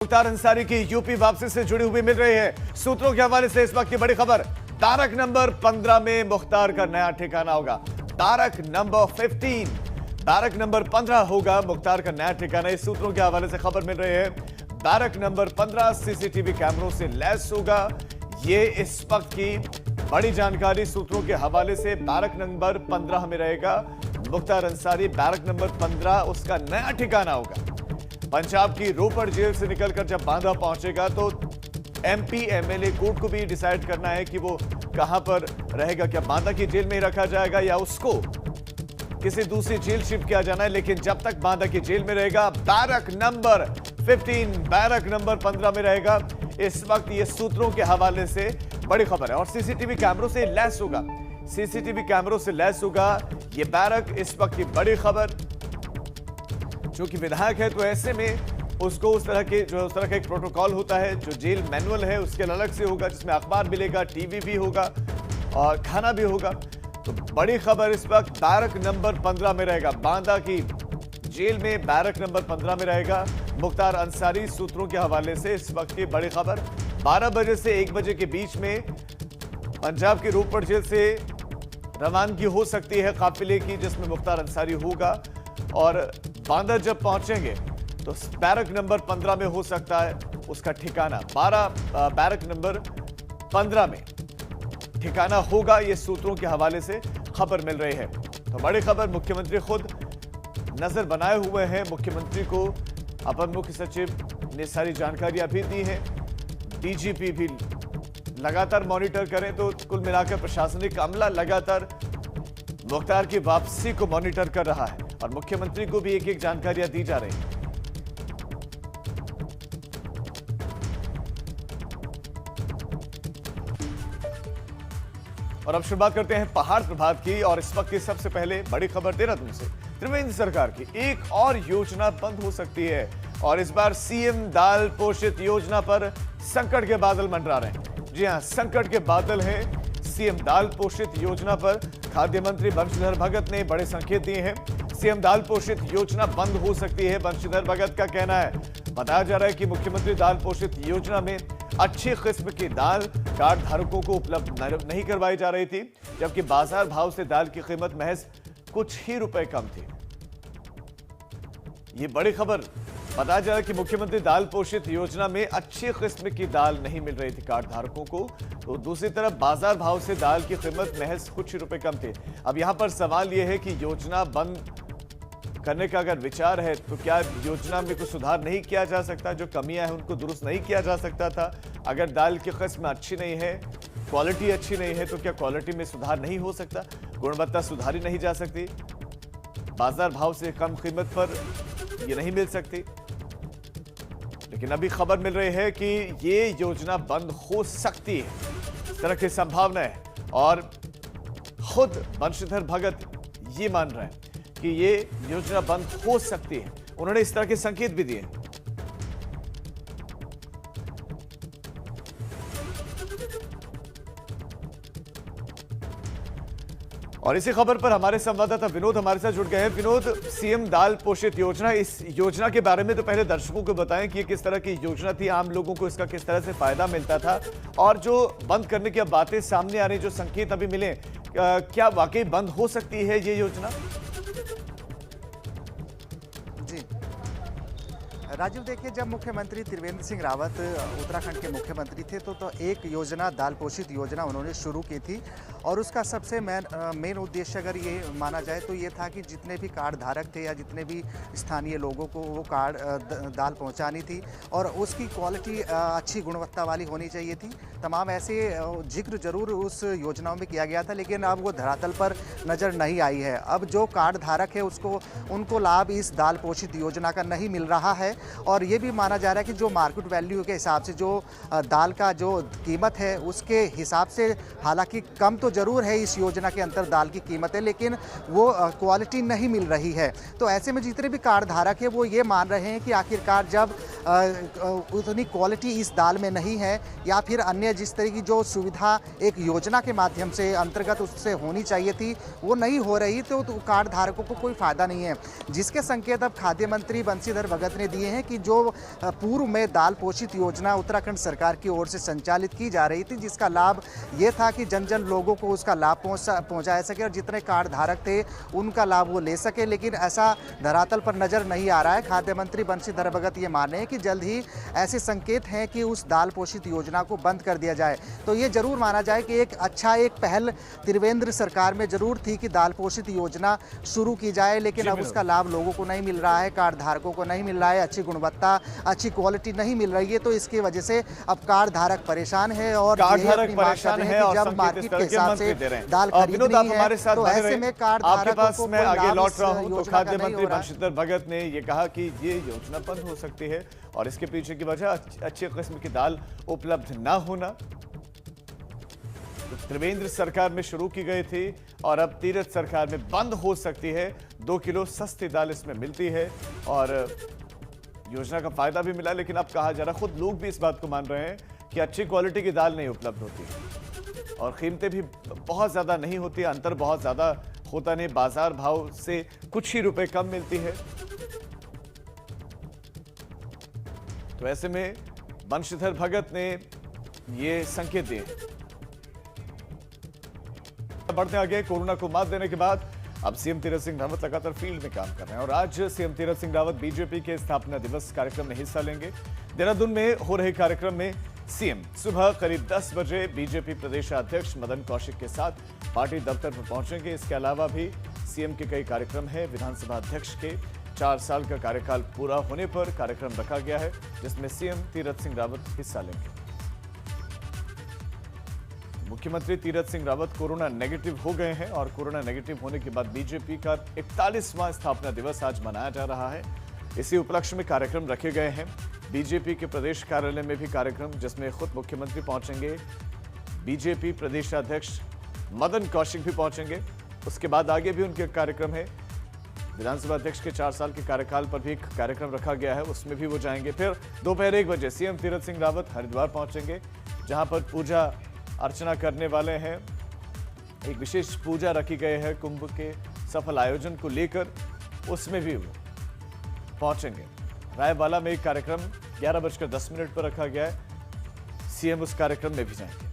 मुख्तार अंसारी की यूपी वापसी से जुड़ी हुई मिल रही है। सूत्रों के हवाले से इस वक्त की बड़ी खबर, तारक नंबर 15 में मुख्तार का नया ठिकाना होगा। तारक नंबर 15, तारक नंबर 15 होगा मुख्तार का नया ठिकाना। इस सूत्रों के हवाले से खबर मिल रही है। तारक नंबर 15 सीसीटीवी कैमरों से लैस होगा। ये इस वक्त की बड़ी जानकारी सूत्रों के हवाले से। बैरक नंबर 15 में रहेगा मुख्तार अंसारी। बैरक नंबर 15 उसका नया ठिकाना होगा। पंजाब की रोपड़ जेल से निकलकर जब बांदा पहुंचेगा तो एमपी एमएलए कोर्ट को भी डिसाइड करना है कि वो कहां पर रहेगा। क्या बांदा की जेल में ही रखा जाएगा या उसको किसी दूसरी जेल शिफ्ट किया जाना है। लेकिन जब तक बांदा की जेल में रहेगा, बैरक नंबर 15, बैरक नंबर 15 में रहेगा। इस वक्त ये सूत्रों के हवाले से बड़ी खबर है। और सीसीटीवी कैमरों से लैस होगा, सीसीटीवी कैमरों से लैस होगा ये बैरक। इस वक्त की बड़ी खबर, जो कि विधायक है तो ऐसे में उसको उस तरह का एक प्रोटोकॉल होता है जो जेल मैनुअल है उसके अलग से होगा, जिसमें अखबार मिलेगा, टीवी भी होगा और खाना भी होगा। तो बड़ी खबर इस वक्त बैरक नंबर 15 में रहेगा। बांदा की जेल में बैरक नंबर 15 में रहेगा मुख्तार अंसारी। सूत्रों के हवाले से इस वक्त की बड़ी खबर, 12 बजे से 1 बजे के बीच में पंजाब की रोपड़ जेल से रवानगी हो सकती है काफिले की, जिसमें मुख्तार अंसारी होगा। और बांदा जब पहुंचेंगे तो बैरक नंबर 15 में हो सकता है उसका ठिकाना। 12 बैरक नंबर 15 में ठिकाना होगा। ये सूत्रों के हवाले से खबर मिल रही है। तो बड़ी खबर, मुख्यमंत्री खुद नजर बनाए हुए हैं। मुख्यमंत्री को अपर मुख्य सचिव ने सारी जानकारियां भी दी हैं। डीजीपी भी लगातार मॉनिटर करें तो कुल मिलाकर प्रशासनिक अमला लगातार मुख्तार की वापसी को मॉनिटर कर रहा है और मुख्यमंत्री को भी एक एक जानकारियां दी जा रही हैं। और अब शुरुआत करते हैं पहाड़ प्रभात की। और इस वक्त की सबसे पहले बड़ी खबर देहरादून से। त्रिवेंद्र सरकार की एक और योजना बंद हो सकती है और इस बार सीएम दाल पोषित योजना पर संकट के बादल मंडरा रहे हैं। जी हां, संकट के बादल हैं सीएम दाल पोषित योजना पर। खाद्य मंत्री बंशीधर भगत ने बड़े संकेत दिए हैं। सीएम दाल पोषित योजना बंद हो सकती है, बंशीधर भगत का कहना है। बताया जा रहा है कि मुख्यमंत्री दाल पोषित योजना में अच्छी किस्म की दाल कार्ड धारकों को उपलब्ध नहीं करवाई जा रही थी, जबकि बाजार भाव से दाल की कीमत महज कुछ ही रुपए कम थी। ये बड़ी खबर, बताया जा रहा है कि मुख्यमंत्री दाल पोषित योजना में अच्छी किस्म की दाल नहीं मिल रही थी कार्ड धारकों को, तो दूसरी तरफ बाजार भाव से दाल की कीमत महज कुछ ही रुपए कम थे। अब यहां पर सवाल यह है कि योजना बंद करने का अगर विचार है तो क्या योजना में कुछ सुधार नहीं किया जा सकता? जो कमियां हैं उनको दुरुस्त नहीं किया जा सकता था? अगर दाल की किस्म अच्छी नहीं है, क्वालिटी अच्छी नहीं है, तो क्या क्वालिटी में सुधार नहीं हो सकता? गुणवत्ता सुधारी नहीं जा सकती? बाजार भाव से कम कीमत पर ये नहीं मिल सकती? लेकिन अभी खबर मिल रही है कि ये योजना बंद हो सकती है, इस तरह की संभावना है। और खुद बंशीधर भगत ये मान रहे हैं कि ये योजना बंद हो सकती है। उन्होंने इस तरह के संकेत भी दिए। और इसी खबर पर हमारे संवाददाता विनोद हमारे साथ जुड़ गए हैं। विनोद, सीएम दाल पोषित योजना, इस योजना के बारे में तो पहले दर्शकों को बताएं कि ये किस तरह की योजना थी, आम लोगों को इसका किस तरह से फायदा मिलता था, और जो बंद करने की बातें सामने आ रही, जो संकेत अभी मिले, क्या वाकई बंद हो सकती है ये योजना? जी राजीव, देखिए, जब मुख्यमंत्री त्रिवेंद्र सिंह रावत उत्तराखंड के मुख्यमंत्री थे तो एक योजना, दाल पोषित योजना उन्होंने शुरू की थी। और उसका सबसे मेन उद्देश्य अगर ये माना जाए तो ये था कि जितने भी कार्ड धारक थे या जितने भी स्थानीय लोगों को वो कार्ड दाल पहुंचानी थी और उसकी क्वालिटी अच्छी गुणवत्ता वाली होनी चाहिए थी। तमाम ऐसे जिक्र जरूर उस योजनाओं में किया गया था, लेकिन अब वो धरातल पर नज़र नहीं आई है। अब जो कार्ड धारक है उनको लाभ इस दाल पोषित योजना का नहीं मिल रहा है। और ये भी माना जा रहा है कि जो मार्केट वैल्यू के हिसाब से जो दाल का जो कीमत है उसके हिसाब से, हालांकि कम तो जरूर है इस योजना के अंतर दाल की कीमत है, लेकिन वो क्वालिटी नहीं मिल रही है। तो ऐसे में जितने भी कार्ड धारक है वो ये मान रहे हैं कि आखिरकार जब उतनी क्वालिटी इस दाल में नहीं है या फिर अन्य जिस तरह की जो सुविधा एक योजना के माध्यम से अंतर्गत उससे होनी चाहिए थी वो नहीं हो रही, तो कार्ड धारकों को कोई फायदा नहीं है। जिसके संकेत अब खाद्य मंत्री बंशीधर भगत ने दिए हैं हैं कि जो पूर्व में दाल पोषित योजना उत्तराखंड सरकार की ओर से संचालित की जा रही थी, जिसका लाभ ये था कि जन जन लोगों को उसका लाभ पहुंचाया सके और जितने कार्ड धारक थे उनका लाभ वो ले सके, लेकिन ऐसा धरातल पर नजर नहीं आ रहा है। खाद्य मंत्री बंशीधर भगत ये मान रहे हैं कि जल्द ही ऐसे संकेत हैं कि उस दाल पोषित योजना को बंद कर दिया जाए। तो ये जरूर माना जाए कि एक पहल त्रिवेंद्र सरकार में जरूर थी कि दाल पोषित योजना शुरू की जाए, लेकिन अब उसका लाभ लोगों को नहीं मिल रहा है, कार्ड धारकों को नहीं मिल रहा है, अच्छी गुणवत्ता अच्छी क्वालिटी नहीं मिल रही है। तो इसकी वजह से अब कार्ड धारक परेशान है और कार्ड धारक परेशान है और जब मार्केट के हिसाब से दाल खरीदनी है तो ऐसे में कार्ड धारकों को मैं आगे लौट रहा हूं। तो खाद्य मंत्री बंशीधर भगत ने यह कहा कि ये योजना बंद हो सकती है और इसके पीछे की वजह अच्छी किस्म की दाल उपलब्ध ना होना। तो त्रिवेंद्र सरकार में शुरू की गई थी और अब तीरथ सरकार में बंद हो सकती है। 2 किलो सस्ती दाल इसमें मिलती है और योजना का फायदा भी मिला, लेकिन अब कहा जा रहा, खुद लोग भी इस बात को मान रहे हैं कि अच्छी क्वालिटी की दाल नहीं उपलब्ध होती और कीमतें भी बहुत ज्यादा नहीं होती, अंतर बहुत ज्यादा होता नहीं, बाजार भाव से कुछ ही रुपए कम मिलती है। तो ऐसे में बंशीधर भगत ने ये संकेत दिए। बढ़ते आगे, कोरोना को मात देने के बाद अब सीएम तीरथ सिंह रावत लगातार फील्ड में काम कर रहे हैं और आज सीएम तीरथ सिंह रावत बीजेपी के स्थापना दिवस कार्यक्रम में हिस्सा लेंगे। देहरादून में हो रहे कार्यक्रम में सीएम सुबह करीब 10 बजे बीजेपी प्रदेशाध्यक्ष मदन कौशिक के साथ पार्टी दफ्तर पर पहुंचेंगे। इसके अलावा भी सीएम के कई कार्यक्रम है। विधानसभा अध्यक्ष के 4 साल का कार्यकाल पूरा होने पर कार्यक्रम रखा गया है, जिसमें सीएम तीरथ सिंह रावत हिस्सा लेंगे। मुख्यमंत्री तीरथ सिंह रावत कोरोना नेगेटिव हो गए हैं और कोरोना नेगेटिव होने के बाद बीजेपी का 41वां स्थापना दिवस आज मनाया जा रहा है। इसी उपलक्ष्य में कार्यक्रम रखे गए हैं। बीजेपी के प्रदेश कार्यालय में भी कार्यक्रम, जिसमें खुद मुख्यमंत्री पहुंचेंगे, बीजेपी प्रदेशाध्यक्ष मदन कौशिक भी पहुंचेंगे। उसके बाद आगे भी उनके कार्यक्रम है। विधानसभा अध्यक्ष के 4 साल के कार्यकाल पर भी एक कार्यक्रम रखा गया है, उसमें भी वो जाएंगे। फिर दोपहर 1 बजे सीएम तीरथ सिंह रावत हरिद्वार पहुंचेंगे, जहां पर पूजा अर्चना करने वाले हैं। एक विशेष पूजा रखी गई है कुंभ के सफल आयोजन को लेकर, उसमें भी वो पहुंचेंगे। रायबाला में एक कार्यक्रम 11:10 पर रखा गया है, सीएम उस कार्यक्रम में भी जाएंगे।